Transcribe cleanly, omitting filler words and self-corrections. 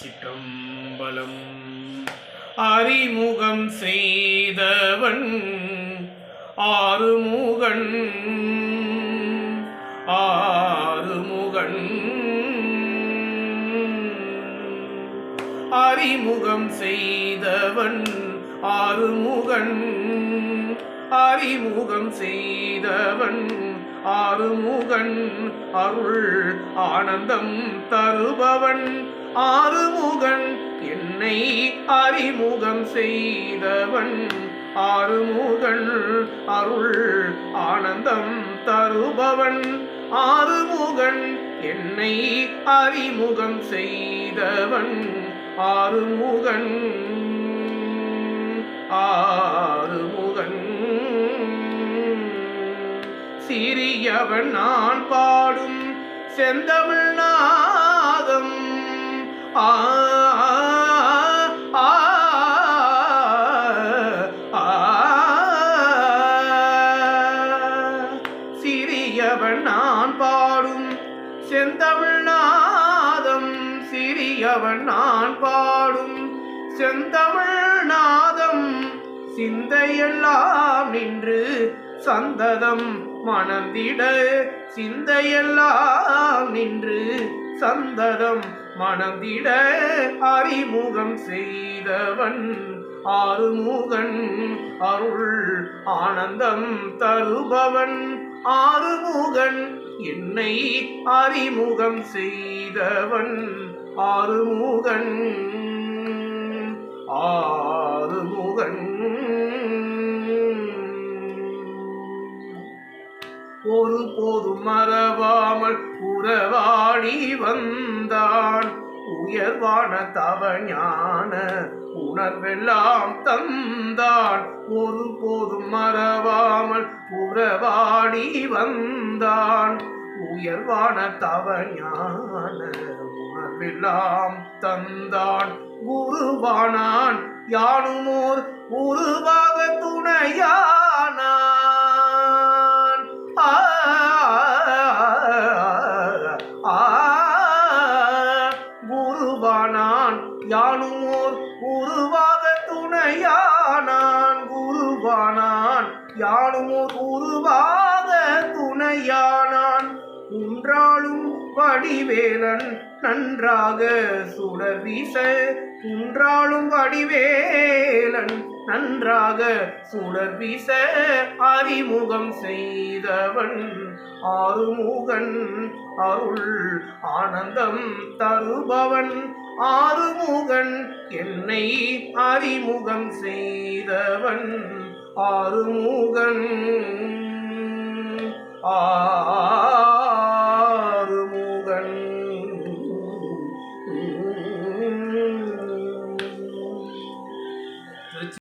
திருச்சிற்றம்பலம். அறிமுகம் செய்தவன் ஆறுமுகன் ஆறுமுகன் அறிமுகம் செய்தவன் ஆறுமுகன் அறிமுகம் செய்தவன் ஆறுமுகன் அருள் ஆனந்தம் தருபவன் ஆறுமுகன் என்னை அறிமுகம் செய்தவன் ஆறுமுகன் அருள் ஆனந்தம் தருபவன் ஆறுமுகன் என்னை அறிமுகம் செய்தவன் ஆறுமுகன் ஆறுமுகன் சிறியவன் நான் பாடும் செந்தமிழ் நாதம் சிறியவன் நான் பாடும் செந்தமிழ் நாதம் சிறியவன் நான் பாடும் செந்தமிழ் நாதம் சிந்தையெல்லாம் நின்று சந்ததம் மணந்திட சிந்தையெல்லாம் நின்று சந்ததம் மணந்திட அறிமுகம் செய்தவன் ஆறுமுகன் அருள் ஆனந்தம் தருபவன் ஆறுமுகன் என்னை அறிமுகம் செய்தவன் ஆறுமுகன் ஆறுமுகன் ஒருபோதும் மறவாமல் உறவாடி வந்தான் உயர்வான தவஞான உணர்வெல்லாம் தந்தான் ஒருபோதும் மறவாமல் உறவாடி வந்தான் உயர்வான தவஞான உணர்வெல்லாம் தந்தான் குருவானான் யானுமோர் உருவாக துணையானான் குருவானான் யானுமோர் உருவாக துணையானான் குருவானான் யானுமோர் உருவாக துணையானான் குன்றாளும் வடிவேலன் நன்றாக சுடர் வீச குன்றாளும் வடிவேலன் நன்றாக சுடர் வீச அறிமுகம் செய்தவன் ஆறுமுகன் அருள் ஆனந்தம் தருபவன் ஆறுமுகன் என்னை அறிமுகம் செய்தவன் ஆறுமுகன்